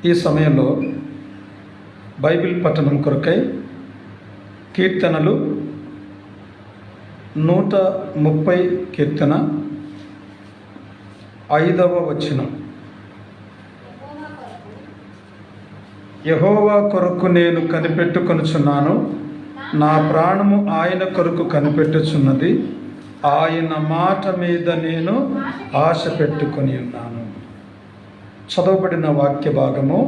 ఈ సమయంలో బైబిల్ పఠనం కొరకై కీర్తనలు 130 కీర్తన 5వ వచనం. యెహోవా కొరకు నేను కనిపెట్టుకొనుచున్నాను, నా ప్రాణము ఆయన కొరకు కనిపెట్టుచున్నది, ఆయన మాట మీద నేను ఆశ పెట్టుకొని ఉన్నాను. చదవబడిన వాక్య భాగము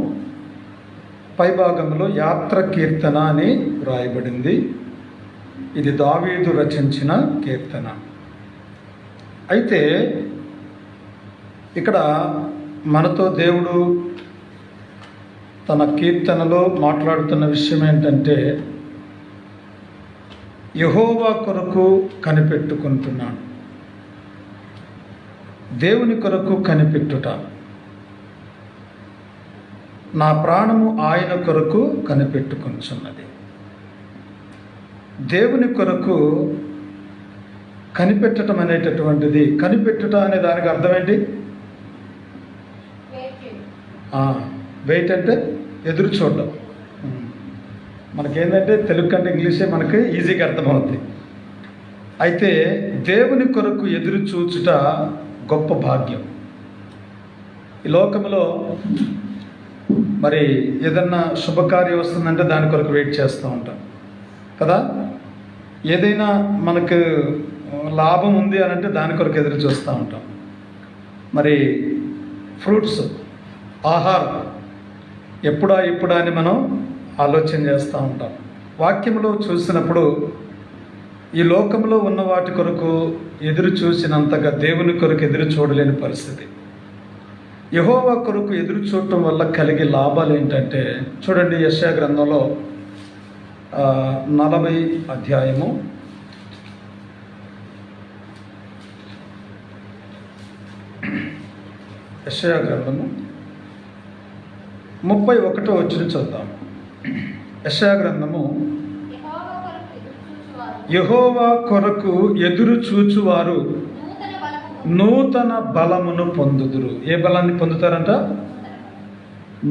పై భాగంలో యాత్ర కీర్తన అని వ్రాయబడింది. ఇది దావీదు రచించిన కీర్తన. అయితే ఇక్కడ మనతో దేవుడు తన కీర్తనలో మాట్లాడుతున్న విషయం ఏంటంటే, యెహోవా కొరకు కనిపెట్టుకుంటున్నాను. దేవుని కొరకు కనిపెట్టుట. నా ప్రాణము ఆయన కొరకు కనిపెట్టుకొనుచున్నది. దేవుని కొరకు కనిపెట్టడం అనేటటువంటిది, కనిపెట్టుట అనే దానికి అర్థం ఏంటి? వెయిట్ అంటే ఎదురు చూడడం. మనకేంటంటే తెలుగు కంటే ఇంగ్లీషే మనకి ఈజీగా అర్థమవుతుంది. అయితే దేవుని కొరకు ఎదురు చూచుట గొప్ప భాగ్యం. ఈ లోకంలో మరి ఏదన్నా శుభకార్యం వస్తుందంటే దాని కొరకు వెయిట్ చేస్తూ ఉంటాం కదా. ఏదైనా మనకు లాభం ఉంది అని అంటే దాని కొరకు ఎదురు చూస్తూ ఉంటాం. మరి ఫ్రూట్స్, ఆహారం ఎప్పుడా అని మనం ఆలోచన చేస్తూ ఉంటాం. వాక్యంలో చూసినప్పుడు ఈ లోకంలో ఉన్న వాటి కొరకు ఎదురు చూసినంతగా దేవుని కొరకు ఎదురు చూడలేని పరిస్థితి. యెహోవా కొరకు ఎదురు చూడటం వల్ల కలిగే లాభాలు ఏంటంటే, చూడండి యెషయా గ్రంథంలో 40 అధ్యాయము 31వ వచనం చదువుతాము. యెషయా గ్రంథము, యెహోవా కొరకు ఎదురు చూచువారు నూతన బలమును పొందుదురు. ఏ బలాన్ని పొందుతారంట?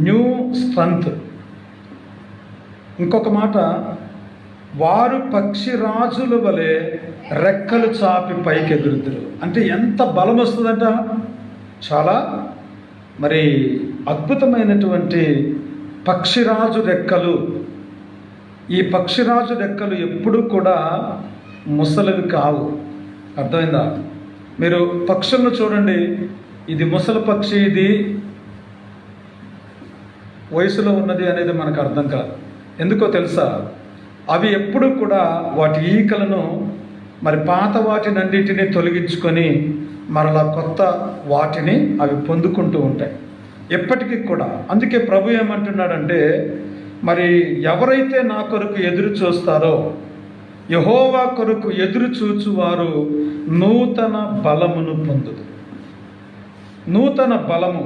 New strength. ఇంకొక మాట, వారు పక్షిరాజుల వలె రెక్కలు చాపి పైకి ఎగురుదురు. అంటే ఎంత బలం వస్తుందంట! చాలా మరి అద్భుతమైనటువంటి పక్షిరాజు రెక్కలు. ఈ పక్షిరాజు రెక్కలు ఎప్పుడూ కూడా ముసలివి కావు. అర్థమైందా? మీరు పక్షులను చూడండి, ఇది ముసలి పక్షి, ఇది వయసులో ఉన్నది అనేది మనకు అర్థం కాదు. ఎందుకో తెలుసా? అవి ఎప్పుడు కూడా వాటి ఈకలను మరి పాత వాటినన్నిటినీ తొలగించుకొని మరలా కొత్త వాటిని అవి పొందుకుంటూ ఉంటాయి ఎప్పటికీ కూడా. అందుకే ప్రభు ఏమంటున్నాడంటే, మరి ఎవరైతే నా కొరకు ఎదురు చూస్తారో, యెహోవా కొరకు ఎదురు చూచువారు నూతన బలమును పొందుదు. నూతన బలము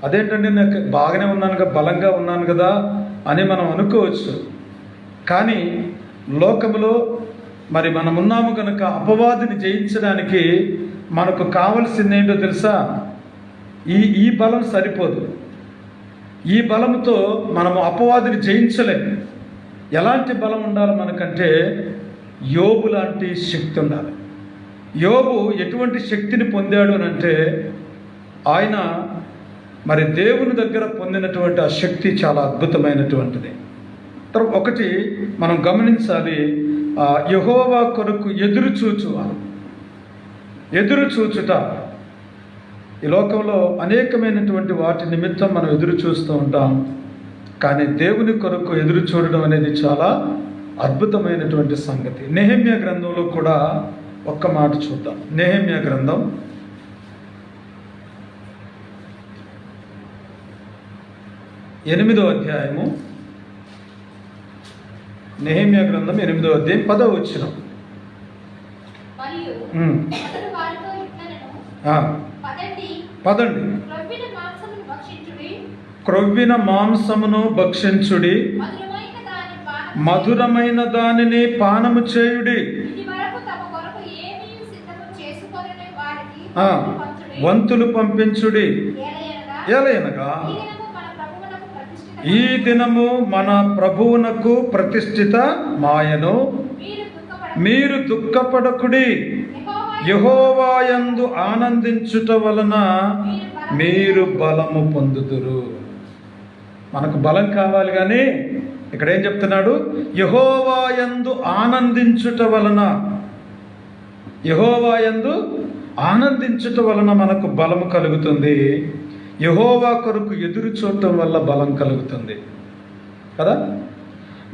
అదేంటండి, నాకు బాగానే ఉన్నాను కదా, బలంగా ఉన్నాను కదా అని మనం అనుకోవచ్చు. కానీ లోకములో మరి మనం ఉన్నాము కనుక అపవాదిని జయించడానికి మనకు కావలసింది ఏంటో తెలుసా? ఈ బలం సరిపోదు. ఈ బలంతో మనము అపవాదిని జయించలేము. ఎలాంటి బలం ఉండాలి మనకంటే, యోబు లాంటి శక్తి ఉండాలి. యోబు ఎటువంటి శక్తిని పొందాడు అని అంటే, ఆయన మరి దేవుని దగ్గర పొందినటువంటి ఆ శక్తి చాలా అద్భుతమైనటువంటిది. తర్వాత ఒకటి మనం గమనించాలి, యెహోవా కొరకు ఎదురు చూచువారు. ఎదురు చూచుట. ఈ లోకంలో అనేకమైనటువంటి వాటి నిమిత్తం మనం ఎదురు చూస్తూ ఉంటాం. కానీ దేవుని కొరకు ఎదురు చూడడం అనేది చాలా అద్భుతమైనటువంటి సంగతి. నెహెమ్యా గ్రంథంలో కూడా ఒక్క మాట చూద్దాం. నెహెమ్యా గ్రంథం 8వ అధ్యాయము. నెహెమ్యా గ్రంథం 8వ అధ్యాయం 10వ వచనం. పదండి, క్రొవ్విన మాంసమును భక్షించుడి, మధురమైన దానిని పానము చేయుడి, వంతులు పంపించుడి. ఏలయనగా ఈ దినము మన ప్రభువునకు ప్రతిష్ఠిత మాయను. మీరు దుఃఖపడకుడి, యెహోవా యందు ఆనందించుట వలన మీరు బలము పొందుదురు. మనకు బలం కావాలి, కానీ ఇక్కడ ఏం చెప్తున్నాడు? యెహోవా యందు ఆనందించుట వలన, యెహోవా యందు ఆనందించుట వలన మనకు బలము కలుగుతుంది. యెహోవా కొరకు ఎదురు చూడటం వల్ల బలం కలుగుతుంది కదా.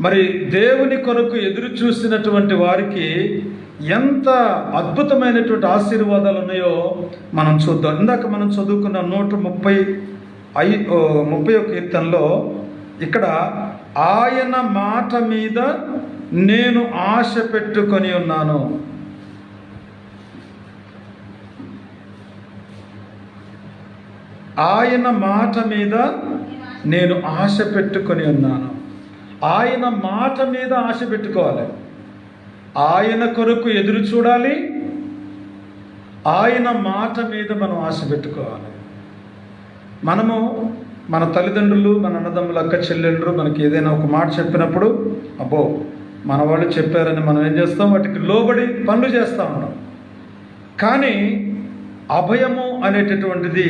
మరి దేవుని కొరకు ఎదురు చూసినటువంటి వారికి ఎంత అద్భుతమైనటువంటి ఆశీర్వాదాలు ఉన్నాయో మనం చూద్దాం. ఇందాక మనం చదువుకున్న 130వ కీర్తనలో ఇక్కడ ఆయన మాట మీద నేను ఆశ పెట్టుకొని ఉన్నాను. ఆయన మాట మీద నేను ఆశ పెట్టుకొని ఉన్నాను. ఆయన మాట మీద ఆశ పెట్టుకోవాలి. ఆయన కొరకు ఎదురు చూడాలి. ఆయన మాట మీద మనం ఆశ పెట్టుకోవాలి. మనము మన తల్లిదండ్రులు, మన అన్నదమ్ములు, అక్క చెల్లెళ్ళు మనకి ఏదైనా ఒక మాట చెప్పినప్పుడు, అబ్బో మన వాళ్ళు చెప్పారని మనం ఏం చేస్తాం? వాటికి లోబడి పనులు చేస్తూ ఉంటాం. కానీ అభయము అనేటటువంటిది,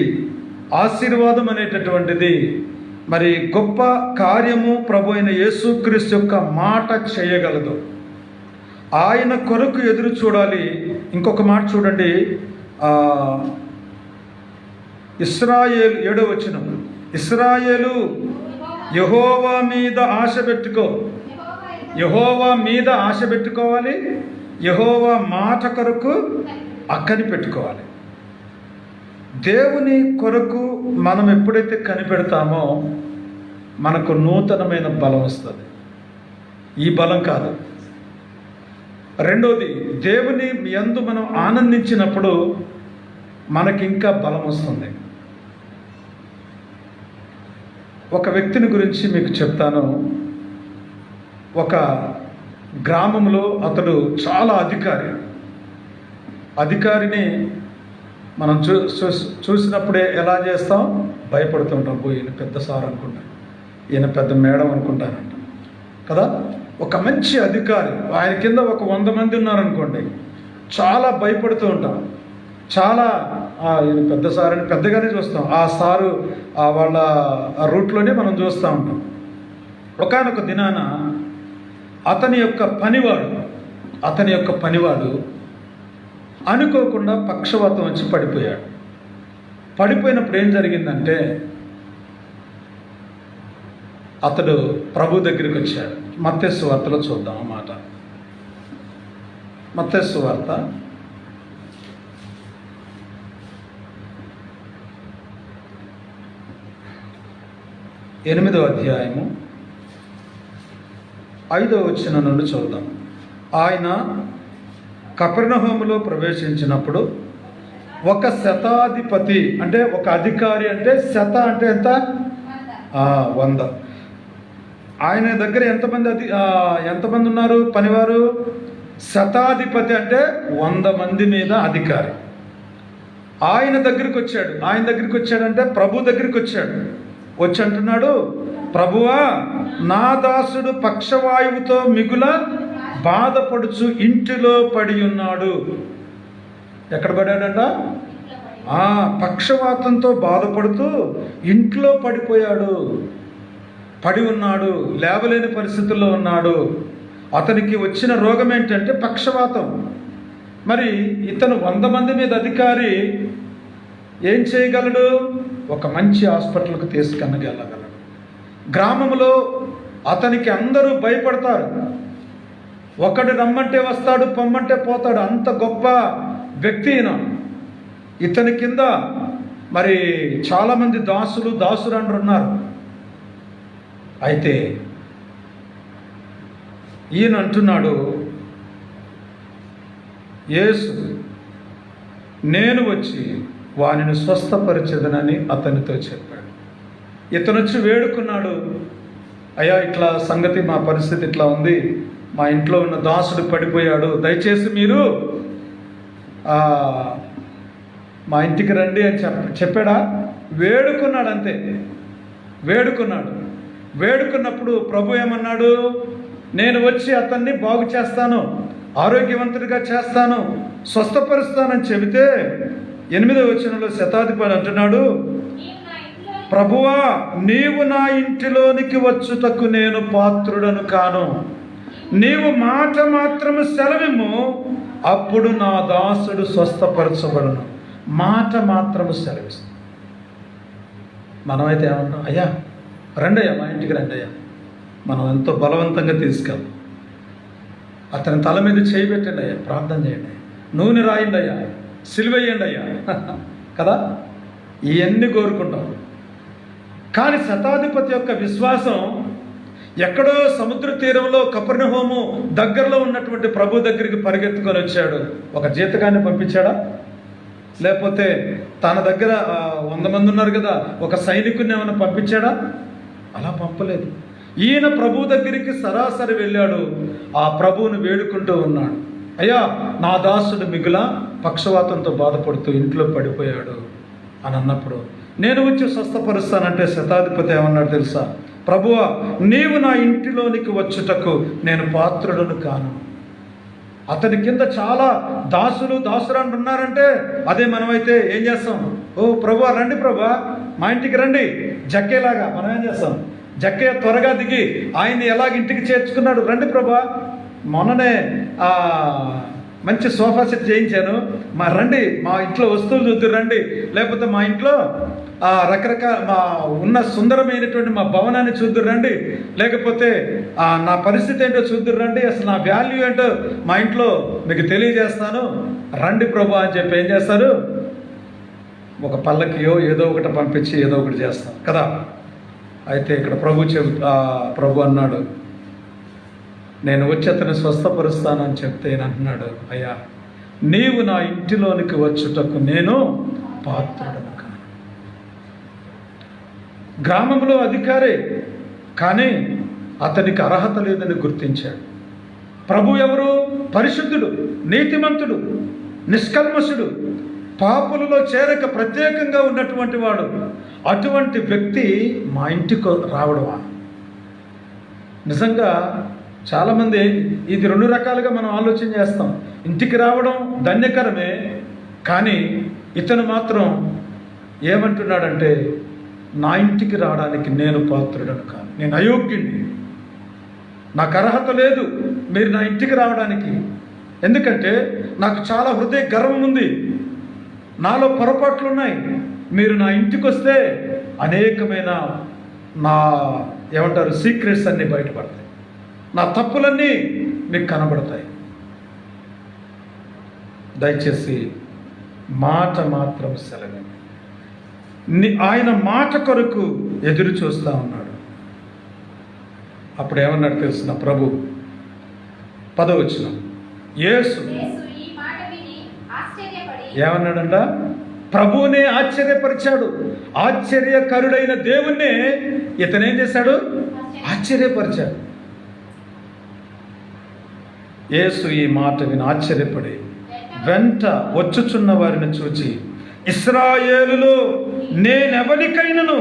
ఆశీర్వాదం అనేటటువంటిది, మరి గొప్ప కార్యము ప్రభు అయిన యేసుక్రీస్తు యొక్క మాట చేయగలదు. ఆయన కొరకు ఎదురు చూడాలి. ఇంకొక మాట చూడండి, ఇశ్రాయేలు 7వ వచనం, ఇశ్రాయేలు యెహోవా మీద ఆశ పెట్టుకో. యెహోవా మీద ఆశ పెట్టుకోవాలి. యెహోవా మాట కొరకు అక్కని పెట్టుకోవాలి. దేవుని కొరకు మనం ఎప్పుడైతే కనిపెడతామో మనకు నూతనమైన బలం వస్తుంది. ఈ బలం కాదు. రెండోది, దేవుని యందు మనం ఆనందించినప్పుడు మనకి ఇంకా బలం వస్తుంది. ఒక వ్యక్తిని గురించి మీకు చెప్తాను. ఒక గ్రామంలో అతడు చాలా అధికారిని మనం చూసినప్పుడే ఎలా చేస్తాం? భయపడుతుంటాం. ఈయన పెద్ద సార్ అనుకుంటాను, ఈయన పెద్ద మేడం అనుకుంటానంట కదా. ఒక మంచి అధికారి, ఆయన కింద ఒక 100 మంది ఉన్నారనుకోండి, చాలా భయపడుతూ ఉంటాం. చాలా ఈయన పెద్ద సార్ అని పెద్దగానే చూస్తాం. ఆ సారు వాళ్ళ రూట్లోనే మనం చూస్తూ ఉంటాం. ఒకానొక దినాన అతని యొక్క పనివాడు అనుకోకుండా పక్షవాతం వచ్చి పడిపోయాడు. పడిపోయినప్పుడు ఏం జరిగిందంటే, అతడు ప్రభు దగ్గరికి వచ్చాడు. మత్తయి సువార్తలో చూద్దాం ఆ మాట. మత్తయి సువార్త 8వ అధ్యాయము 5వ వచనం నుండి చూద్దాం. ఆయన కపెర్నహూములో ప్రవేశించినప్పుడు ఒక శతాధిపతి, అంటే ఒక అధికారి, అంటే శత అంటే ఎంత? 100. ఆయన దగ్గర ఎంతమంది ఉన్నారు పనివారు? శతాధిపతి అంటే 100 మంది మీద అధికారి. ఆయన దగ్గరికి వచ్చాడంటే ప్రభు దగ్గరికి వచ్చాడు. వచ్చి అంటున్నాడు, ప్రభువా, నా దాసుడు పక్షవాయువుతో మిగుల బాధపడుచు ఇంటిలో పడి ఉన్నాడు. ఎక్కడ పడాడంట? పక్షవాతంతో బాధపడుతూ ఇంట్లో పడి ఉన్నాడు. లేవలేని పరిస్థితుల్లో ఉన్నాడు. అతనికి వచ్చిన రోగం ఏంటంటే పక్షవాతం. మరి ఇతను 100 మంది మీద అధికారి ఏం చేయగలడు? ఒక మంచి హాస్పిటల్కి తీసుకెళ్ళగలడు. గ్రామంలో అతనికి అందరూ భయపడతారు. ఒకడు రమ్మంటే వస్తాడు, పొమ్మంటే పోతాడు. అంత గొప్ప వ్యక్తి ఈయన. ఇతని కింద మరి చాలామంది దాసురాండ్రు ఉన్నారు. అయితే ఈయన అంటున్నాడు, యేసు నేను వచ్చి వానిని స్వస్థపరిచెదనని అతనితో చెప్పాడు. ఇతను వచ్చి వేడుకున్నాడు, అయ్యా ఇట్లా సంగతి, మా పరిస్థితి ఇట్లా ఉంది, మా ఇంట్లో ఉన్న దాసుడు పడిపోయాడు, దయచేసి మీరు మా ఇంటికి రండి అని చెప్పాడా? వేడుకున్నాడు, అంతే. వేడుకున్నాడు. వేడుకున్నప్పుడు ప్రభు ఏమన్నాడు? నేను వచ్చి అతన్ని బాగు చేస్తాను, ఆరోగ్యవంతుడిగా చేస్తాను, స్వస్థపరుస్తానని చెబితే 8వ వచనంలో శతాధిపతి అంటున్నాడు, ప్రభువా నీవు నా ఇంటిలోనికి వచ్చుటకు నేను పాత్రుడను కాను, నీవు మాట మాత్రము సెలవిమ్ము, అప్పుడు నా దాసుడు స్వస్థపరచబడును. మాట మాత్రము సెలవిస్తాను. మనమైతే ఏమంటాం? అయ్యా రండి అయ్యా, మా ఇంటికి రండి అయ్యా. మనం ఎంతో బలవంతంగా తీసుకెళ్తాం. అతని తల మీద చేయి పెట్టండి అయ్యా, ప్రార్థన చేయండి, నూనె రాయండి అయ్యా, సిలువేయండి అయ్యా కదా, ఇవన్నీ కోరుకుంటాం. కానీ శతాధిపతి యొక్క విశ్వాసం ఎక్కడో సముద్ర తీరంలో కపెర్నహూము దగ్గరలో ఉన్నటువంటి ప్రభు దగ్గరికి పరిగెత్తుకొని వచ్చాడు. ఒక జీతగాన్ని పంపించాడా? లేకపోతే తన దగ్గర 100 మంది ఉన్నారు కదా, ఒక సైనికుని ఏమైనా పంపించాడా? అలా పంపలేదు. ఈయన ప్రభు దగ్గరికి సరాసరి వెళ్ళాడు. ఆ ప్రభువుని వేడుకుంటూ ఉన్నాడు. అయ్యా నా దాసుడు మిగుల పక్షవాతంతో బాధపడుతూ ఇంట్లో పడిపోయాడు అని అన్నప్పుడు, నేను వచ్చి స్వస్థపరుస్తానంటే శతాధిపతి ఏమన్నాడు తెలుసా? ప్రభువా నీవు నా ఇంటిలోనికి వచ్చుటకు నేను పాత్రుడను కాను. అతని కింద చాలా దాసులు దాసురాలు ఉన్నారంటే అదే మనమైతే ఏం చేస్తాం? ఓ ప్రభువా రండి ప్రభువా, మా ఇంటికి రండి. జక్కేలాగా మనం ఏం చేస్తాం? జక్కే త్వరగా దిగి ఆయన్ని ఎలాగ ఇంటికి చేర్చుకున్నాడు. రండి ప్రభువా, మొన్ననే మంచి సోఫా సెట్ చేయించాను, మా రండి, మా ఇంట్లో వస్తువులు చూద్దురు రండి, లేకపోతే మా ఇంట్లో రకరకాల మా ఉన్న సుందరమైనటువంటి మా భవనాన్ని చూద్దురు రండి, లేకపోతే నా పరిస్థితి ఏంటో చూద్దురు రండి, అసలు నా వాల్యూ ఏంటో మా ఇంట్లో మీకు తెలియజేస్తాను, రండి ప్రభు అని చెప్పి ఏం చేస్తారు? ఒక పల్లకియో ఏదో ఒకటి పంపించి ఏదో ఒకటి చేస్తాం కదా. అయితే ఇక్కడ ప్రభు అన్నాడు, నేను వచ్చి అతను స్వస్థపరుస్తానని చెప్తే అంటున్నాడు, అయ్యా నీవు నా ఇంటిలోనికి వచ్చుటకు నేను పాత్రుడను కాను. గ్రామంలో అధికారే, కానీ అతనికి అర్హత లేదని గుర్తించాడు. ప్రభు ఎవరు? పరిశుద్ధుడు, నీతిమంతుడు, నిష్కల్మషుడు, పాపులలో చేరక ప్రత్యేకంగా ఉన్నటువంటి వాడు. అటువంటి వ్యక్తి మా ఇంటికి రావడమా? నిజంగా చాలామంది ఇది 2 రకాలుగా మనం ఆలోచన చేస్తాం. ఇంటికి రావడం ధన్యకరమే, కానీ ఇతను మాత్రం ఏమంటున్నాడంటే, నా ఇంటికి రావడానికి నేను పాత్రుడను కాను, నేను అయోగ్యుడిని, నాకు అర్హత లేదు మీరు నా ఇంటికి రావడానికి. ఎందుకంటే నాకు చాలా హృదయ గర్వం ఉంది, నాలో పొరపాట్లు ఉన్నాయి. మీరు నా ఇంటికి వస్తే అనేకమైన నా సీక్రెట్స్ అన్నీ బయటపడతాయి, నా తప్పులన్నీ మీకు కనబడతాయి. దయచేసి మాట మాత్రం సెలవు. ఆయన మాట కొరకు ఎదురు చూస్తూ ఉన్నాడు. అప్పుడు ఏమన్నాడు తెలుసిన ప్రభు? 10వ వచనం, యేసు ఏమన్నాడంట? ప్రభువునే ఆశ్చర్యపరిచాడు. ఆశ్చర్యకరుడైన దేవుణ్ణే ఇతనేం చేశాడు? ఆశ్చర్యపరిచాడు. యేసు ఈ మాట విని ఆశ్చర్యపడి వెంట వచ్చుచున్న వారిని చూచి, ఇశ్రాయేలులో నేనెవరికైనను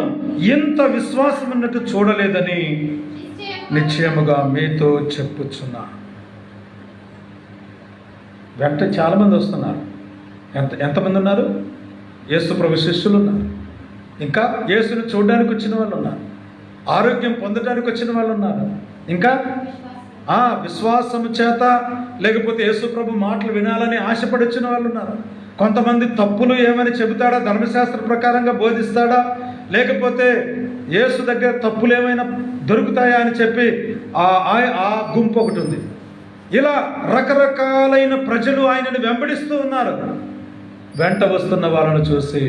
ఇంత విశ్వాసం ఉన్నట్టు చూడలేదని నిశ్చయముగా మీతో చెప్పుచున్నా. వెంట చాలామంది వస్తున్నారు. ఎంతమంది ఉన్నారు? యేసు ప్రభు శిష్యులు ఉన్నారు, ఇంకా యేసును చూడడానికి వచ్చిన వాళ్ళు ఉన్నారు, ఆరోగ్యం పొందడానికి వచ్చిన వాళ్ళు ఉన్నారు, ఇంకా విశ్వాసము చేత లేకపోతే యేసు ప్రభు మాటలు వినాలని ఆశపడి వచ్చిన వాళ్ళు ఉన్నారు. కొంతమంది తప్పులు ఏమని చెబుతాడా, ధర్మశాస్త్ర ప్రకారంగా బోధిస్తాడా, లేకపోతే యేసు దగ్గర తప్పులు ఏమైనా దొరుకుతాయా అని చెప్పి ఆ గుంపు ఒకటి ఉంది. ఇలా రకరకాలైన ప్రజలు ఆయనను వెంబడిస్తూ ఉన్నారు. వెంట వస్తున్న వాళ్ళను చూసి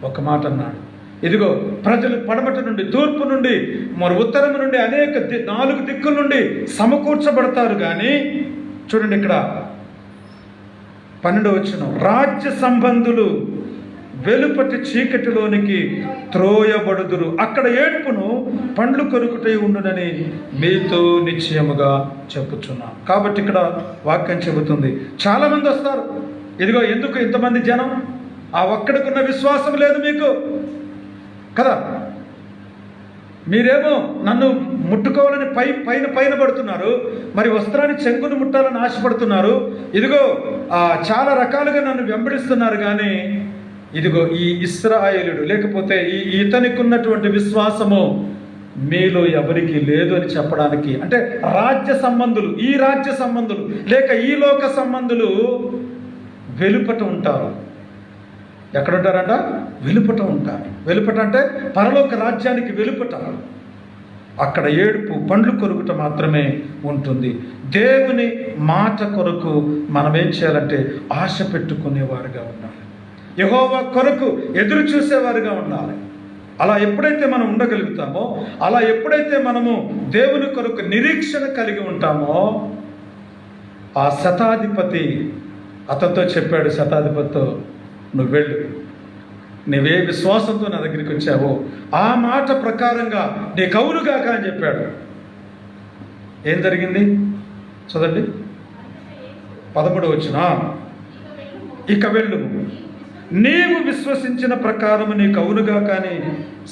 ఒక మాట అన్నాడు, ఇదిగో ప్రజలు పడమటి నుండి, తూర్పు నుండి, మరి ఉత్తరం నుండి, అనేక 4 దిక్కుల నుండి సమకూర్చబడతారు. కానీ చూడండి ఇక్కడ 12వ వచనం, రాజ్య సంబంధులు వెలుపటి చీకటిలోనికి త్రోయబడుదురు, అక్కడ ఏడ్పును పండ్లు కొరుకుటై ఉండునని మీతో నిశ్చయముగా చెప్పుచున్నాను. కాబట్టి ఇక్కడ వాక్యం చెబుతుంది, చాలామంది వస్తారు. ఇదిగో ఎందుకు ఇంతమంది జనం? ఆ ఒక్కడికున్న విశ్వాసం లేదు మీకు కదా. మీరేమో నన్ను ముట్టుకోవాలని పైన పడుతున్నారు, మరి వస్త్రాన్ని చెంగును ముట్టాలని ఆశపడుతున్నారు. ఇదిగో చాలా రకాలుగా నన్ను వెంబడిస్తున్నారు. కానీ ఇదిగో ఈ ఇశ్రాయేలుడు లేకపోతే ఇతనికి ఉన్నటువంటి విశ్వాసము మీలో ఎవరికి లేదు అని చెప్పడానికి, అంటే రాజ్య సంబంధులు, ఈ రాజ్య సంబంధులు లేక ఈ లోక సంబంధులు వెలుపట ఉంటారు. ఎక్కడుంటారంట? వెలుపట ఉంటారు. వెలుపట అంటే పరలోక రాజ్యానికి వెలుపట. అక్కడ ఏడుపు పండ్లు కొరుకుట మాత్రమే ఉంటుంది. దేవుని మాట కొరకు మనం ఏం చేయాలంటే ఆశ పెట్టుకునేవారుగా ఉండాలి. యెహోవా కొరకు ఎదురు చూసేవారుగా ఉండాలి. అలా ఎప్పుడైతే మనం ఉండగలుగుతామో, అలా ఎప్పుడైతే మనము దేవుని కొరకు నిరీక్షణ కలిగి ఉంటామో, ఆ శతాధిపతి అతనితో చెప్పాడు, శతాధిపతితో, నువ్వు వెళ్ళు, నువ్వే విశ్వాసంతో నా దగ్గరికి వచ్చావో ఆ మాట ప్రకారంగా నీకు అవునుగాక అని చెప్పాడు. ఏం జరిగింది చదవండి, 11వ వచనం. ఇక వెళ్ళు, నీవు విశ్వసించిన ప్రకారము నీకు అవునుగా కానీ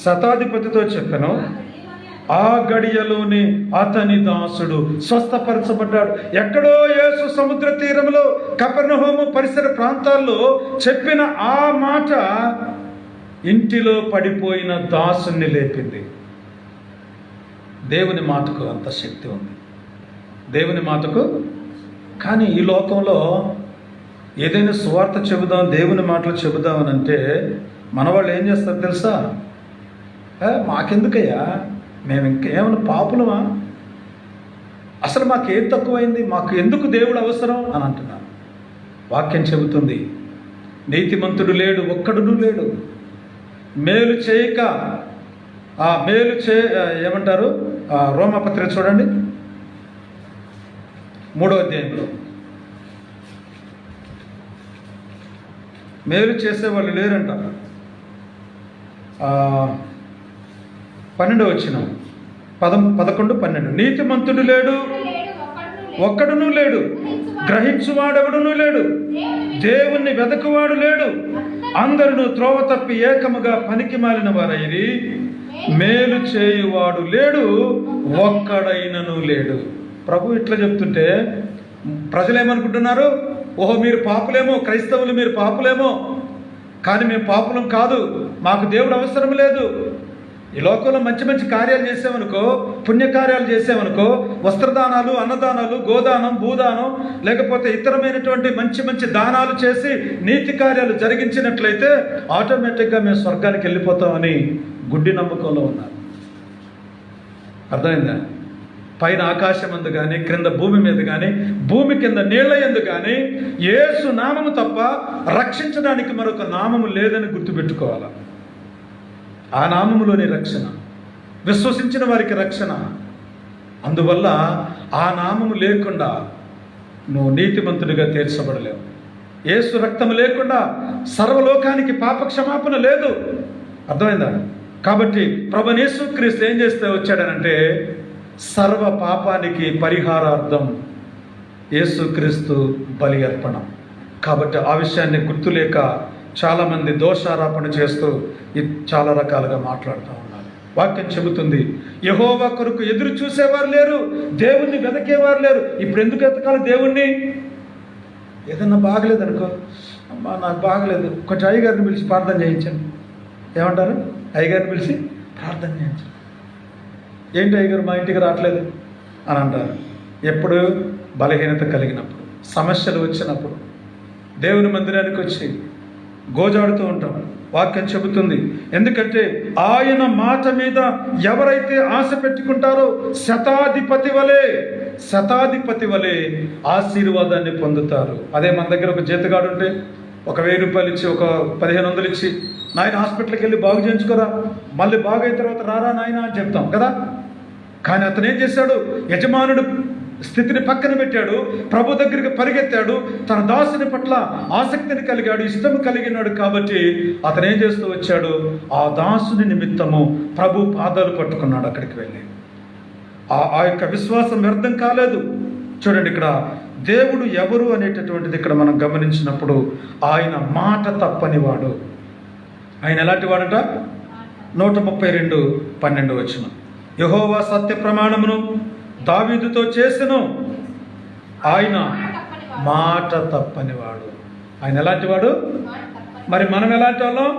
శతాధిపతితో చెప్పాను. ఆ గడియలోని అతని దాసుడు స్వస్థపరచబడ్డాడు. ఎక్కడో యేసు సముద్ర తీరంలో కపెర్నహూము పరిసర ప్రాంతాల్లో చెప్పిన ఆ మాట ఇంటిలో పడిపోయిన దాసుని లేపింది. దేవుని మాటకు అంత శక్తి ఉంది, దేవుని మాటకు. కానీ ఈ లోకంలో ఏదైనా సువార్త చెబుదాం, దేవుని మాటలు చెబుదామని అంటే మన వాళ్ళు ఏం చేస్తారు తెలుసా? మాకెందుకయ్యా, మేము ఇంకేమైనా పాపులమా, అసలు మాకేం తక్కువైంది, మాకు ఎందుకు దేవుడు అవసరం అని అంటున్నారు. వాక్యం చెబుతుంది, నీతిమంతుడు లేడు, ఒక్కడునూ లేడు. మేలు చేయక ఏమంటారు? రోమాపత్రిక చూడండి, 3వ అధ్యాయంలో మేలు చేసేవాళ్ళు లేరంట. 12వ వచనం, 11, 12. నీతిమంతుడు లేడు, ఒక్కడునూ లేడు, గ్రహించువాడెవడునూ లేడు, దేవుణ్ణి వెదకువాడు లేడు. అందరూ త్రోవ తప్పి ఏకముగా పనికి మాలిన వారైరి, మేలు చేయువాడు లేడు, ఒక్కడైనను లేడు. ప్రభు ఇట్లా చెప్తుంటే ప్రజలేమనుకుంటున్నారు? ఓహో, మీరు పాపులేమో, క్రైస్తవులు మీరు పాపులేమో. కానీ మేము పాపులం కాదు, మాకు దేవుడు అవసరం లేదు. ఈ లోకంలో మంచి మంచి కార్యాలు చేసామనుకో, పుణ్యకార్యాలు చేసామనుకో, వస్త్రదానాలు, అన్నదానాలు, గోదానం, భూదానం, లేకపోతే ఇతరమైనటువంటి మంచి మంచి దానాలు చేసి నీతి కార్యాలు జరిగించినట్లయితే ఆటోమేటిక్గా మేము స్వర్గానికి వెళ్ళిపోతామని గుడ్డి నమ్మకంలో ఉన్నారు. అర్థమైందా? పైన ఆకాశం అందు కానీ, క్రింద భూమి మీద కానీ, భూమి కింద నీళ్ల యందు కానీ యేసు నామము తప్ప రక్షించడానికి మరొక నామము లేదని గుర్తుపెట్టుకోవాలి. ఆ నామములోని రక్షణ, విశ్వసించిన వారికి రక్షణ. అందువల్ల ఆ నామము లేకుండా నువ్వు నీతిమంతుడిగా తీర్చబడలేవు. యేసు రక్తము లేకుండా సర్వలోకానికి పాప క్షమాపణ లేదు. అర్థమైందా? కాబట్టి ప్రభువైన యేసుక్రీస్తు ఏం చేస్తే వచ్చాడనంటే, సర్వ పాపానికి పరిహారార్థం యేసుక్రీస్తు బలి అర్పణ. కాబట్టి ఆ విషయాన్ని గుర్తులేక చాలామంది దోషారోపణ చేస్తూ చాలా రకాలుగా మాట్లాడుతూ ఉన్నారు. వాక్యం చెబుతుంది, యెహోవా కొరకు ఎదురు చూసేవారు లేరు, దేవుణ్ణి వెతకేవారు లేరు. ఇప్పుడు ఎందుకు వెతకాలి దేవుణ్ణి? ఏదన్నా బాగలేదనుకో, అమ్మా నాకు బాగలేదు, కొంచెం అయ్యగారిని పిలిచి ప్రార్థన చేయించండి. ఏమంటారు? అయ్యగారిని పిలిచి ప్రార్థన చేయించండి. ఏంటి అయ్యగారు మా ఇంటికి రావట్లేదు అని అంటారు. ఎప్పుడు? బలహీనత కలిగినప్పుడు, సమస్యలు వచ్చినప్పుడు దేవుని మందిరానికి వచ్చి గోజాడుతూ ఉంటాం. వాక్యం చెబుతుంది, ఎందుకంటే ఆయన మాట మీద ఎవరైతే ఆశ పెట్టుకుంటారో శతాధిపతి వలె ఆశీర్వాదాన్ని పొందుతారు. అదే మన దగ్గర ఒక జీతగాడు ఉంటే 1,000 రూపాయలు ఇచ్చి, ఒక 1,500 ఇచ్చి, నాయన హాస్పిటల్కి వెళ్ళి బాగు చేయించుకోరా, మళ్ళీ బాగైన తర్వాత రారా నాయన అని చెప్తాం కదా. కానీ అతను ఏం చేశాడు? యజమానుడు స్థితిని పక్కన పెట్టాడు, ప్రభు దగ్గరికి పరిగెత్తాడు, తన దాసుని పట్ల ఆసక్తిని కలిగాడు, ఇష్టం కలిగినాడు. కాబట్టి అతను ఏం చేస్తూ వచ్చాడు? ఆ దాసుని నిమిత్తము ప్రభు పాదాలు పట్టుకున్నాడు. అక్కడికి వెళ్ళి ఆ యొక్క విశ్వాసం వ్యర్థం కాలేదు. చూడండి, ఇక్కడ దేవుడు ఎవరు అనేటటువంటిది ఇక్కడ మనం గమనించినప్పుడు, ఆయన మాట తప్పనివాడు. ఆయన ఎలాంటి వాడట? 132:12 వచనం. యెహోవా సత్య ప్రమాణమును దావీదుతో చేసెను, ఆయన మాట తప్పనివాడు. ఆయన ఎలాంటి వాడు? మరి మనం ఎలాంటి వాళ్ళం?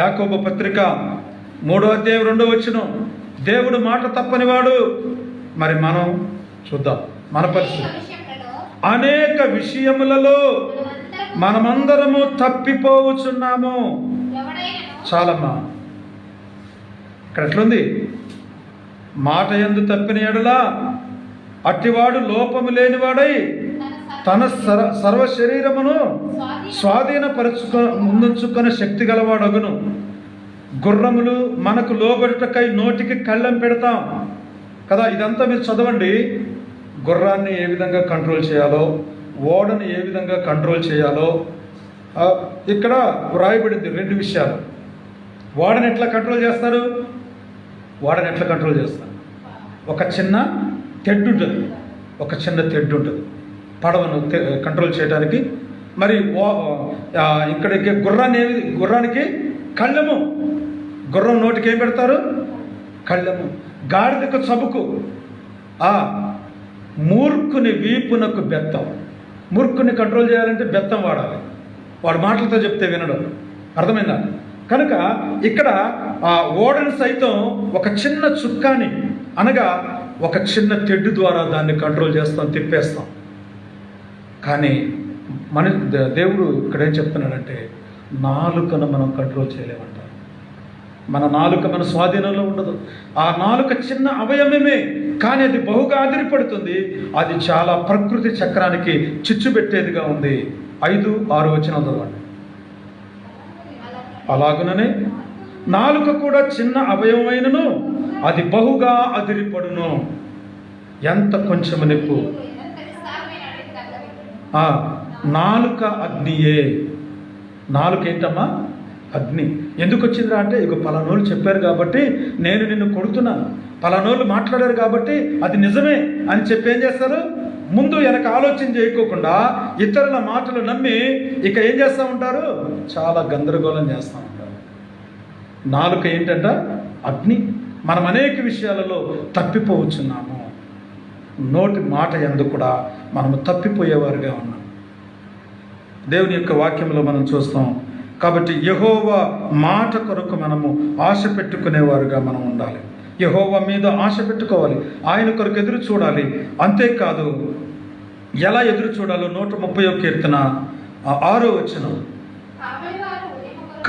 యాకోబు పత్రిక 3వ అధ్యాయం 2వ వచనం, దేవుడు మాట తప్పనివాడు. మరి మనం చూద్దాం మన పరిస్థితి. అనేక విషయములలో మనమందరము తప్పిపోవచ్చున్నాము. చాలమ్మా, ఇక్కడ ఎట్లుంది? మాట యందు తప్పిన ఎడల అట్టివాడు లోపము లేనివాడై తన సర్వ శరీరమును ముందుంచుకునే శక్తి గలవాడగును. గుర్రములు మనకు లోబడుటకై నోటికి కళ్ళెం పెడతాం కదా. ఇదంతా మీరు చదవండి. గుర్రాన్ని ఏ విధంగా కంట్రోల్ చేయాలో, ఓడని ఏ విధంగా కంట్రోల్ చేయాలో ఇక్కడ వ్రాయబడింది. 2 విషయాలు. ఓడని ఎట్లా కంట్రోల్ చేస్తారు? ఒక చిన్న తెడ్డు ఉంటుంది, పడవను కంట్రోల్ చేయడానికి. మరి ఇక్కడికి గుర్రానికి కళ్ళెము. గుర్రం నోటికి ఏం పెడతారు? కళ్ళెము. గాడిదకు చబుకు. మూర్ఖుని వీపునకు బెత్తం. మూర్ఖుని కంట్రోల్ చేయాలంటే బెత్తం వాడాలి. వాడు మాటలతో చెప్తే వినడం. అర్థమైందా? కనుక ఇక్కడ ఆ ఓడని సైతం ఒక చిన్న చుక్కాని, అనగా ఒక చిన్న తెడ్డు ద్వారా దాన్ని కంట్రోల్ చేస్తాం, తిప్పేస్తాం. కానీ దేవుడు ఇక్కడ ఏం చెప్తున్నాడంటే, నాలుకను మనం కంట్రోల్ చేయలేమంటారు. మన నాలుక మన స్వాధీనంలో ఉండదు. ఆ నాలుక చిన్న అవయవమే, కానీ అది బహుగా ఆదిరిపడుతుంది. అది చాలా ప్రకృతి చక్రానికి చిచ్చు పెట్టేదిగా ఉంది. 5-6 వచనం చదవండి. అలాగుననే నాలుక కూడా చిన్న అవయవమైనను అది బహుగా అదిరిపడును. ఎంత కొంచెం నిప్పు. నాలుక అగ్నియే. నాలుక ఏంటమ్మా? అగ్ని. ఎందుకు వచ్చిందిరా అంటే, ఇక పలానోళ్ళు చెప్పారు కాబట్టి నేను నిన్ను కొడుతున్నాను, పలానోళ్ళు మాట్లాడారు కాబట్టి అది నిజమే అని చెప్పి ఏం చేస్తారు? ముందు వెనక ఆలోచన చేయకోకుండా ఇతరుల మాటలు నమ్మి ఇక ఏం చేస్తూ ఉంటారు? చాలా గందరగోళం చేస్తూ ఉంటారు. నాలుక ఏంటంట? అగ్ని. మనం అనేక విషయాలలో తప్పిపోవచ్చున్నాము. నోటి మాట యందు కూడా మనము తప్పిపోయేవారుగా ఉన్నాం. దేవుని యొక్క వాక్యంలో మనం చూస్తాం. కాబట్టి యెహోవా మాట కొరకు మనము ఆశ పెట్టుకునేవారుగా మనం ఉండాలి. యెహోవా మీద ఆశ పెట్టుకోవాలి, ఆయన కొరకు ఎదురు చూడాలి. అంతేకాదు, ఎలా ఎదురు చూడాలో 130వ కీర్తన 6వ వచనం,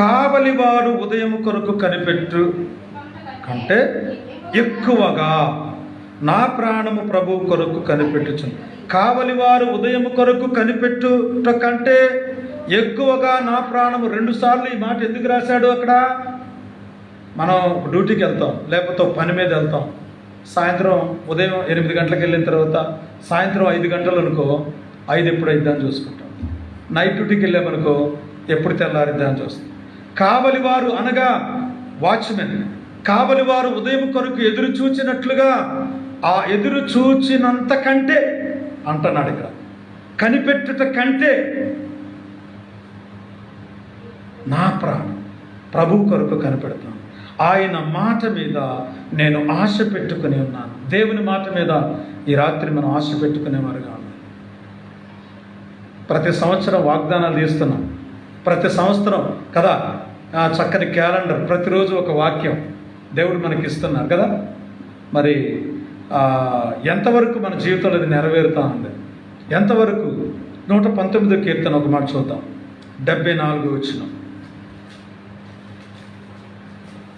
కావలివారు ఉదయం కొరకు కనిపెట్టు కంటే ఎక్కువగా నా ప్రాణము ప్రభువు కొరకు కనిపెట్టుచును. కావలివారు ఉదయం కొరకు కనిపెట్టుట కంటే ఎక్కువగా నా ప్రాణము. 2 సార్లు ఈ మాట ఎందుకు రాశాడు అక్కడ? మనం డ్యూటీకి వెళ్తాం, లేకపోతే పని మీద వెళ్తాం. సాయంత్రం ఉదయం 8 గంటలకు వెళ్ళిన తర్వాత సాయంత్రం 5 గంటలు అనుకో, 5 ఎప్పుడు అయిద్దాన్ని చూసుకుంటాం. నైట్ డ్యూటీకి వెళ్ళామనుకో, ఎప్పుడు తెల్లారిద్దాన్ని చూస్తాం. కావలివారు అనగా వాచ్మెన్. కావలివారు ఉదయం కొరకు ఎదురు చూచినట్లుగా, ఆ ఎదురు చూచినంత కంటే అంటున్నాడు ఇక్కడ, కనిపెట్టుట కంటే నా ప్రాణం ప్రభు కొరకు కనిపెడతాను. ఆయన మాట మీద నేను ఆశ పెట్టుకుని ఉన్నాను. దేవుని మాట మీద ఈ రాత్రి మనం ఆశ పెట్టుకునేవారుగా ఉన్నాం. ప్రతి సంవత్సరం వాగ్దానాలు తీస్తున్నాం. ప్రతి సంవత్సరం కదా చక్కని క్యాలెండర్, ప్రతిరోజు ఒక వాక్యం దేవుడు మనకి ఇస్తున్నారు కదా. మరి ఎంతవరకు మన జీవితంలో అది నెరవేరుతా ఉంది? ఎంతవరకు? 119వ కీర్తన ఒక మాట చూద్దాం. 74 వచనం.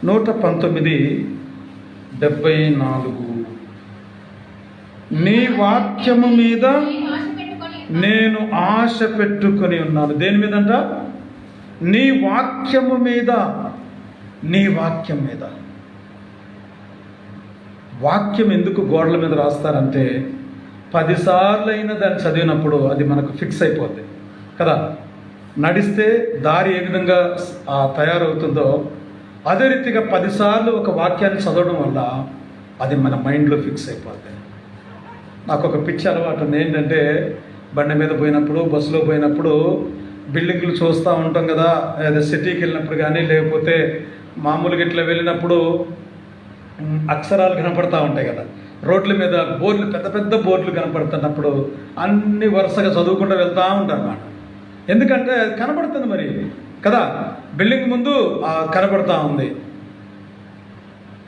119:74. నీ వాక్యము మీద నేను ఆశ పెట్టుకొని ఉన్నాను. దేని మీదంట? నీ వాక్యము మీద. నీ వాక్యం మీద. వాక్యం ఎందుకు గోడల మీద రాస్తారంటే, 10 సార్లు అయినా దాన్ని చదివినప్పుడు అది మనకు ఫిక్స్ అయిపోద్ది కదా. నడిస్తే దారి ఏ విధంగా తయారవుతుందో అదే రీతిగా 10 సార్లు ఒక వాక్యాన్ని చదవడం వల్ల అది మన మైండ్లో ఫిక్స్ అయిపోద్ది. నాకు ఒక పిచ్చి అలవాటు ఉంది. ఏంటంటే, బండి మీద పోయినప్పుడు, బస్సులో పోయినప్పుడు బిల్డింగ్లు చూస్తూ ఉంటాం కదా. అదే సిటీకి వెళ్ళినప్పుడు కానీ, లేకపోతే మామూలుగా ఇట్లా వెళ్ళినప్పుడు అక్షరాలు కనపడతా ఉంటాయి కదా, రోడ్ల మీద బోర్డులు, పెద్ద పెద్ద బోర్డులు కనపడుతున్నప్పుడు అన్ని వరుసగా చదువుకుంటూ వెళ్తూ ఉంటారు అన్నమాట. ఎందుకంటే అది కనపడుతుంది మరి కదా, బిల్డింగ్ ముందు కనపడతా ఉంది.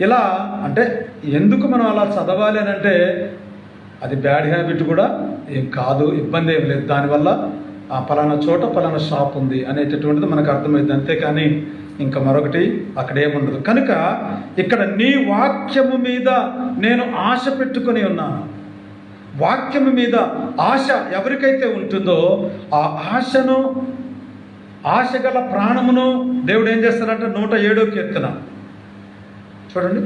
ఇలా అంటే ఎందుకు మనం అలా చదవాలి అని అంటే అది బ్యాడ్ హ్యాబిట్ కూడా ఏం కాదు, ఇబ్బంది ఏం లేదు. దానివల్ల పలానా చోట పలానా షాప్ ఉంది అనేటటువంటిది మనకు అర్థమైంది, అంతేకాని ఇంకా మరొకటి అక్కడ ఏముండదు. కనుక ఇక్కడ నీ వాక్యము మీద నేను ఆశ పెట్టుకొని ఉన్నాను. వాక్యము మీద ఆశ ఎవరికైతే ఉంటుందో ఆ ఆశను, ఆశ గల ప్రాణమును దేవుడు ఏం చేస్తాడంటే 107వ కీర్తన చూడండి,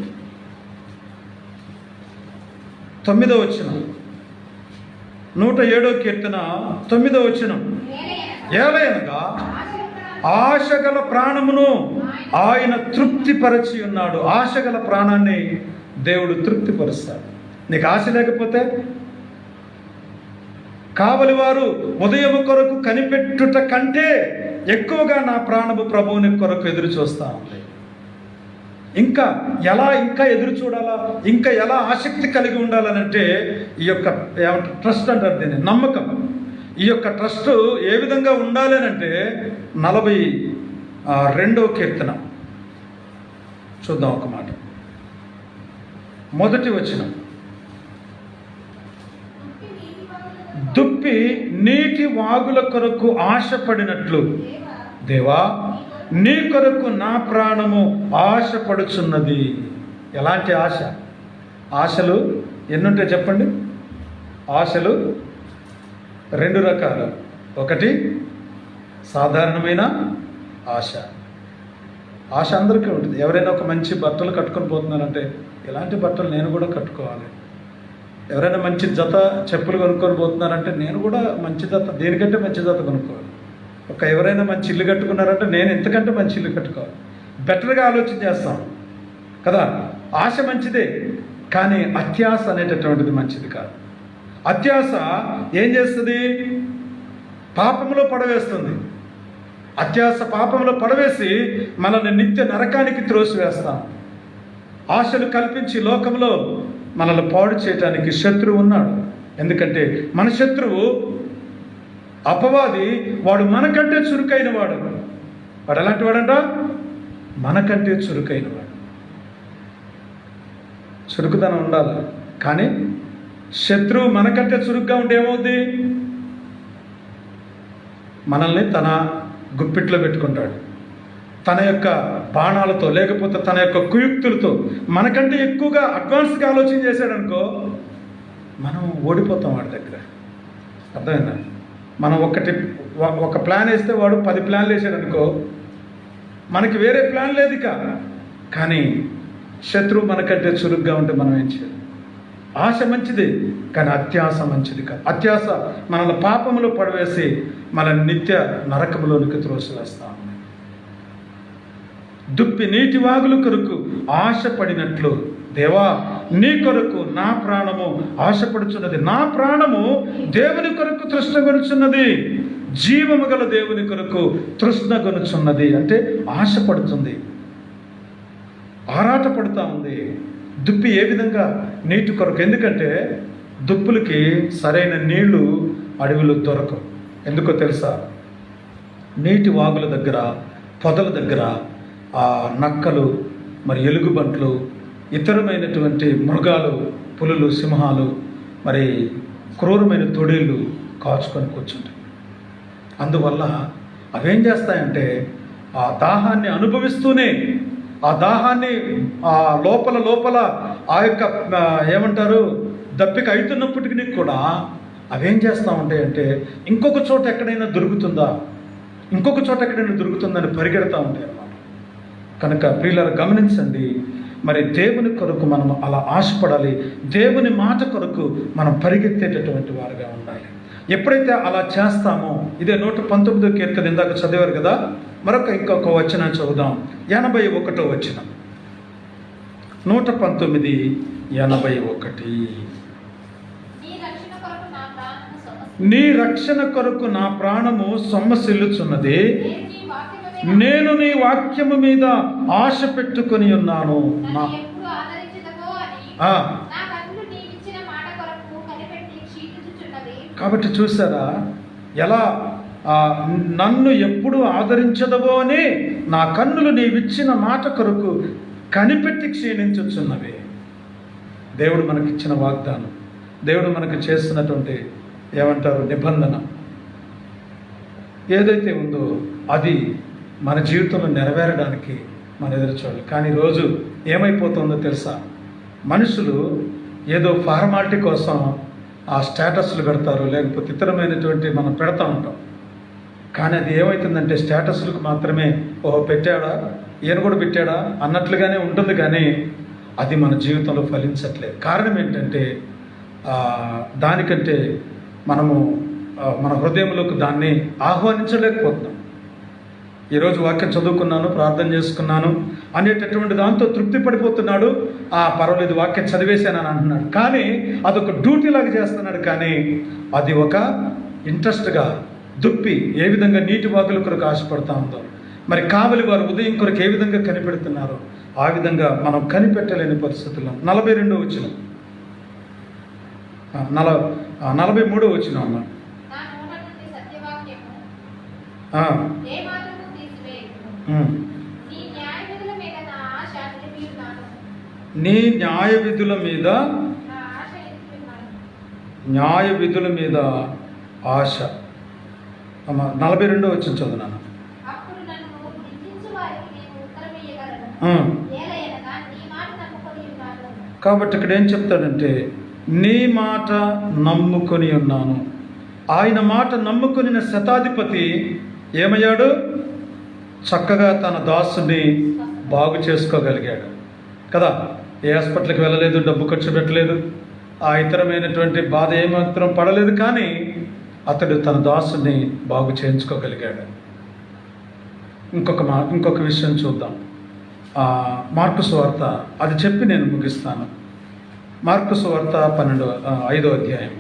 9వ వచనం. 107వ కీర్తన 9వ వచనం. ఏలయనగా ఆశగల ప్రాణమును ఆయన తృప్తిపరచి ఉన్నాడు. ఆశగల ప్రాణాన్ని దేవుడు తృప్తిపరుస్తాడు. నీకు ఆశ లేకపోతే, కావలి వారు ఉదయము కొరకు కనిపెట్టుట కంటే ఎక్కువగా నా ప్రాణము ప్రభువుని కొరకు ఎదురు చూస్తా ఉంది. ఇంకా ఎదురు చూడాలా, ఇంకా ఎలా ఆసక్తి కలిగి ఉండాలనంటే ఈ యొక్క ఏమంటారు ట్రస్ట్ అంటారు దీన్ని, నమ్మకం. ఈ యొక్క ట్రస్ట్ ఏ విధంగా ఉండాలి అంటే 42వ కీర్తన చూద్దాం ఒక మాట. 1వ వచనం. దుప్పి నీటి వాగుల కొరకు ఆశపడినట్లు దేవా నీ కొరకు నా ప్రాణము ఆశపడుచున్నది. ఎలాంటి ఆశ? ఆశలు ఎన్నుంటాయి చెప్పండి? ఆశలు 2 రకాలు. ఒకటి సాధారణమైన ఆశ. ఆశ అందరికీ ఉంటుంది. ఎవరైనా ఒక మంచి బట్టలు కట్టుకొని పోతున్నారంటే ఇలాంటి బట్టలు నేను కూడా కట్టుకోవాలి. ఎవరైనా మంచి జత చెప్పులు కొనుక్కొని పోతున్నారంటే నేను కూడా మంచి జత, దేనికంటే మంచి జత కొనుక్కోవాలి. ఎవరైనా మంచి ఇల్లు కట్టుకున్నారంటే నేను ఎంతకంటే మంచి ఇల్లు కట్టుకోవాలి. బెటర్గా ఆలోచన చేస్తాం కదా. ఆశ మంచిదే, కానీ అత్యాశ అనేటటువంటిది మంచిది కాదు. అత్యాశ ఏం చేస్తుంది? పాపంలో పడవేస్తుంది. అత్యాశ పాపంలో పడవేసి మనల్ని నిత్య నరకానికి త్రోసివేస్తాం. ఆశలు కల్పించి లోకంలో మనల్ని పాడు చేయడానికి శత్రువు ఉన్నాడు. ఎందుకంటే మన శత్రువు అపవాది, వాడు మనకంటే చురుకైన వాడు. వాడు ఎలాంటి వాడంట? మనకంటే చురుకైన వాడు. చురుకుదనం ఉండాలి, కానీ శత్రువు మనకంటే చురుగ్గా ఉంటే ఏమవుద్ది? మనల్ని తన గుప్పిట్లో పెట్టుకుంటాడు. తన యొక్క బాణాలతో, లేకపోతే తన యొక్క కుయుక్తులతో మనకంటే ఎక్కువగా అడ్వాన్స్గా ఆలోచన చేశాడనుకో, మనం ఓడిపోతాం వాడి దగ్గర. అర్థమైందా? మనం ఒక ప్లాన్ వేస్తే వాడు 10 ప్లాన్లు వేసాడనుకో, మనకి వేరే ప్లాన్ లేదు ఇక. కానీ శత్రువు మనకంటే చురుగ్గా ఉంటే మనం ఏం చేయాలి? ఆశ మంచిది, కానీ అత్యాశ మంచిది కాదు. అత్యాశ మనల్ని పాపములో పడవేసి మన నిత్య నరకములోనికి త్రోసివేస్తా ఉంది. దుప్పి నీటి వాగుల కొరకు ఆశపడినట్లు దేవా నీ కొరకు నా ప్రాణము ఆశపడుచున్నది. నా ప్రాణము దేవుని కొరకు తృష్ణగొనుచున్నది. జీవము గల దేవుని కొరకు తృష్ణగొనుచున్నది అంటే ఆశపడుతుంది, ఆరాటపడుతూ ఉంది. దుప్పి ఏ విధంగా? నీటి కొరకు. ఎందుకంటే దుప్పులకి సరైన నీళ్లు అడవిలో దొరకవు. ఎందుకో తెలుసా? నీటి వాగుల దగ్గర, పొదల దగ్గర నక్కలు, మరి ఎలుగుబంట్లు, ఇతరమైనటువంటి మృగాలు, పులులు, సింహాలు, మరి క్రూరమైన తొడేళ్ళు కాచుకొని కూర్చుంటాయి. అందువల్ల అవేం చేస్తాయంటే ఆ దాహాన్ని అనుభవిస్తూనే, ఆ దాహాన్ని లోపల ఆ యొక్క ఏమంటారు దప్పిక అవుతున్నప్పటికీ కూడా అవేం చేస్తూ ఉంటాయి అంటే ఇంకొక చోట ఎక్కడైనా దొరుకుతుందా, ఇంకొక చోట ఎక్కడైనా దొరుకుతుందని పరిగెడతా ఉంటాయి అన్నమాట. కనుక ప్రియులారా గమనించండి, మరి దేవుని కొరకు మనం అలా ఆశపడాలి. దేవుని మాట కొరకు మనం పరిగెత్తేటటువంటి వారుగా ఉండాలి. ఎప్పుడైతే అలా చేస్తామో, ఇదే 119వ కీర్తన ఇందాక చదివారు కదా, ఇంకొక వచనం చదువుదాం. 81వ వచనం. 119:81. నీ రక్షణ కొరకు నా ప్రాణము సొమ్మసిల్లుచున్నది. నేను నీ వాక్యము మీద ఆశ పెట్టుకొని ఉన్నాను. ఆ, నా కన్నులు నీవిచ్చిన మాట కొరకు కనిపెట్టి క్షీణించుచున్నవి. కాబట్టి చూసారా ఎలా నన్ను ఎప్పుడు ఆదరించదవో అని నా కన్నులు నీవిచ్చిన మాట కొరకు కనిపెట్టి క్షీణించుచున్నవి. దేవుడు మనకిచ్చిన వాగ్దానం, దేవుడు మనకు చేస్తున్నటువంటి ఏమంటారు నిబంధన ఏదైతే ఉందో అది మన జీవితంలో నెరవేరడానికి మన ఎదురు చూడాలి. కానీ రోజు ఏమైపోతుందో తెలుసా, మనుషులు ఏదో ఫార్మాలిటీ కోసం ఆ స్టేటస్లు పెడతారు, లేకపోతే ఇతరమైనటువంటి మనం పెడతా ఉంటాం. కానీ అది ఏమవుతుందంటే స్టేటస్లకు మాత్రమే ఓహో పెట్టాడా, ఈయన కూడా పెట్టాడా అన్నట్లుగానే ఉంటుంది, కానీ అది మన జీవితంలో ఫలించట్లేదు. కారణం ఏంటంటే దానికంటే మనము మన హృదయంలోకి దాన్ని ఆహ్వానించలేకపోతున్నాం. ఈరోజు వాక్యం చదువుకున్నాను, ప్రార్థన చేసుకున్నాను అనేటటువంటి దాంతో తృప్తి పడిపోతున్నాడు. పర్వాలేదు వాక్యం చదివేశానని అంటున్నాడు, కానీ అదొక డ్యూటీ లాగా చేస్తున్నాడు. కానీ అది ఒక ఇంట్రెస్ట్గా దుప్పి ఏ విధంగా నీటి వాగుల కొరకు ఆశపడతా ఉందో, మరి కావలి వారు ఉదయం కొరకు ఏ విధంగా కనిపెడుతున్నారో ఆ విధంగా మనం కనిపెట్టలేని పరిస్థితుల్లో 42 వచ్చిన 43 వచ్చిన అన్నా నా నోట నుండి సత్యవాక్యము ఏమాత్రము తీసివేయకుము. నీ న్యాయ విధుల మీద నా ఆశ నిలిపి ఉన్నాను. నీ న్యాయ విధుల మీద నా ఆశ నిలిపి ఉన్నాను. న్యాయ విధుల మీద ఆశ. 42 వచ్చిన చదువునాను. అప్పుడు నన్ను నిందించు వారికి నేను ఉత్తరం ఇయ్యగలను. ఏలయనగా నీ మాట నమ్ముకొని ఉన్నాను. కాబట్టి ఇక్కడ ఏం చెప్తాడంటే నీ మాట నమ్ముకొని ఉన్నాను. ఆయన మాట నమ్ముకుని శతాధిపతి ఏమయ్యాడు, చక్కగా తన దాసుని బాగు చేసుకోగలిగాడు కదా. ఏ హాస్పిటల్కి వెళ్ళలేదు, డబ్బు ఖర్చు పెట్టలేదు, ఆ ఇతరమైనటువంటి బాధ ఏమాత్రం పడలేదు, కానీ అతడు తన దాసుని బాగు చేయించుకోగలిగాడు. ఇంకొక విషయం చూద్దాం. మార్కు సువార్త, అది చెప్పి నేను ముగిస్తాను. మార్కు సువార్త 5వ అధ్యాయం.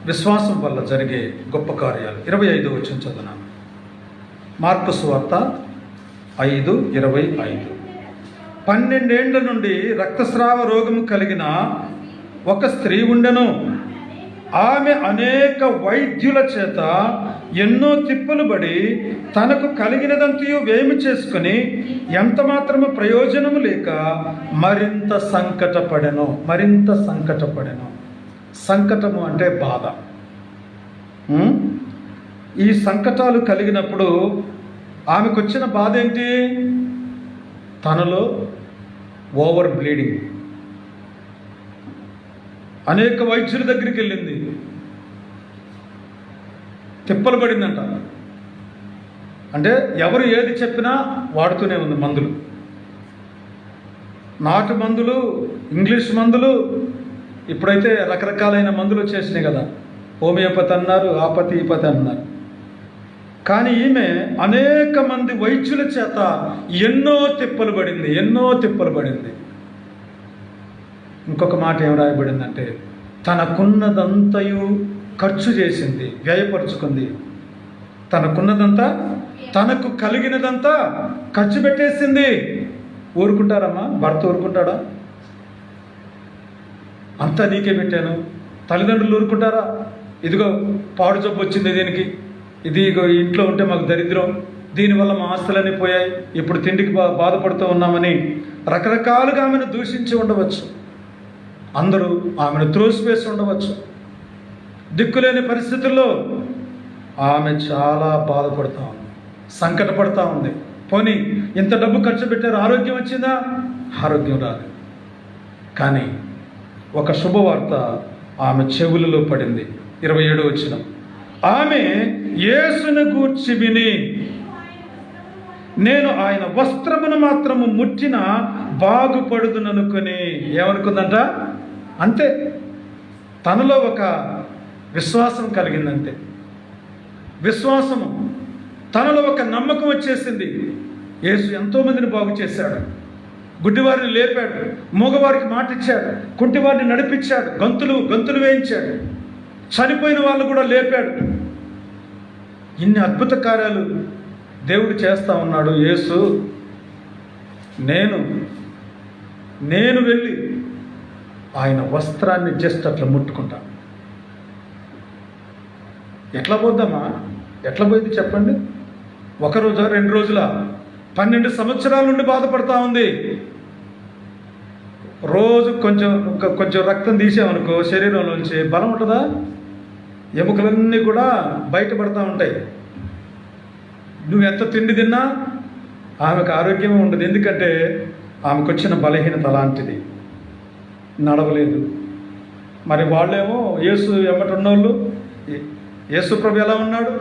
విశ్వాసం వల్ల జరిగే గొప్ప కార్యాలు 25 వచ్చిన చదువునాను. మార్కు సువార్త 5:25. 12 ఏండ్ల నుండి రక్తస్రావ రోగము కలిగిన ఒక స్త్రీ ఉండెను. ఆమె అనేక వైద్యుల చేత ఎన్నో తిప్పలు పడి తనకు కలిగినదంతయు వేమి చేసుకుని ఎంత మాత్రము ప్రయోజనము లేక మరింత సంకటపడెను. సంకటము అంటే బాధ. ఈ సంకటాలు కలిగినప్పుడు ఆమెకు వచ్చిన బాధ ఏంటి, తనలో ఓవర్ బ్లీడింగ్. అనేక వైద్యుల దగ్గరికి వెళ్ళింది, తిప్పలు పడిందంట. అంటే ఎవరు ఏది చెప్పినా వాడుతూనే ఉంది మందులు, నాటు మందులు, ఇంగ్లీష్ మందులు, ఇప్పుడైతే రకరకాలైన మందులు వచ్చేసినాయి కదా. హోమియోపతి అన్నారు, ఆపతి ఈపతి అన్నారు. కానీ ఈమె అనేక మంది వైద్యుల చేత ఎన్నో తిప్పలు పడింది. ఇంకొక మాట ఏం రాయబడిందంటే తనకున్నదంతయు ఖర్చు చేసింది, వ్యయపరుచుకుంది. తనకున్నదంతా, తనకు కలిగినదంతా ఖర్చు పెట్టేసింది. ఊరుకుంటారమ్మా? భర్త ఊరుకుంటాడా? అంతా నీకే పెట్టాను. తల్లిదండ్రులు ఊరుకుంటారా? ఇదిగో పాడు జబ్బు వచ్చింది దీనికి, ఇదిగో ఇంట్లో ఉంటే మాకు దరిద్రం, దీనివల్ల మా ఆస్తులన్నీ పోయాయి, ఇప్పుడు తిండికి బాధపడుతూ ఉన్నామని రకరకాలుగా ఆమెను దూషించి ఉండవచ్చు. అందరూ ఆమెను త్రోసివేసి ఉండవచ్చు. దిక్కులేని పరిస్థితుల్లో ఆమె చాలా బాధపడుతూ ఉంది, సంకటపడుతూ ఉంది. పోనీ ఇంత డబ్బు ఖర్చు పెట్టారు, ఆరోగ్యం వచ్చిందా? ఆరోగ్యం రాదు. కానీ ఒక శుభవార్త ఆమె చెవులలో పడింది. 27 వచనం. ఆమె యేసును గూర్చి విని నేను ఆయన వస్త్రమును మాత్రము ముట్టిన బాగుపడుదుననుకొని ఏమనుకుందంట? అంతే, తనలో ఒక విశ్వాసం కలిగిందంతే. విశ్వాసము, తనలో ఒక నమ్మకం వచ్చేసింది. యేసు ఎంతోమందిని బాగు చేశాడు, గుడ్డివారిని లేపాడు, మూగవారికి మాట ఇచ్చాడు, కుంటివారిని నడిపించాడు, గంతులు వేయించాడు, చనిపోయిన వాళ్ళు కూడా లేపాడు. ఇన్ని అద్భుత కార్యాలు దేవుడు చేస్తూ ఉన్నాడు. యేసు నేను వెళ్ళి ఆయన వస్త్రాన్ని జస్ట్ అట్లా ముట్టుకుంటా. ఎట్లా పోద్దామా? ఎట్లా పోయింది చెప్పండి? ఒక రోజా 2 రోజుల 12 సంవత్సరాల నుండి బాధపడతా ఉంది. రోజు కొంచెం రక్తం తీసామనుకో శరీరంలోంచి బలం ఉంటుందా? ఎముకలన్నీ కూడా బయటపడతా ఉంటాయి. నువ్వు ఎంత తిండి తిన్నా ఆమెకు ఆరోగ్యమే ఉండదు. ఎందుకంటే ఆమెకు వచ్చిన బలహీనత అలాంటిది, నడవలేదు. మరి వాళ్ళేమో యేసు ఎమ్మటి ఉన్నోళ్ళు, యేసు ప్రభు ఎలా ఉన్నాడు?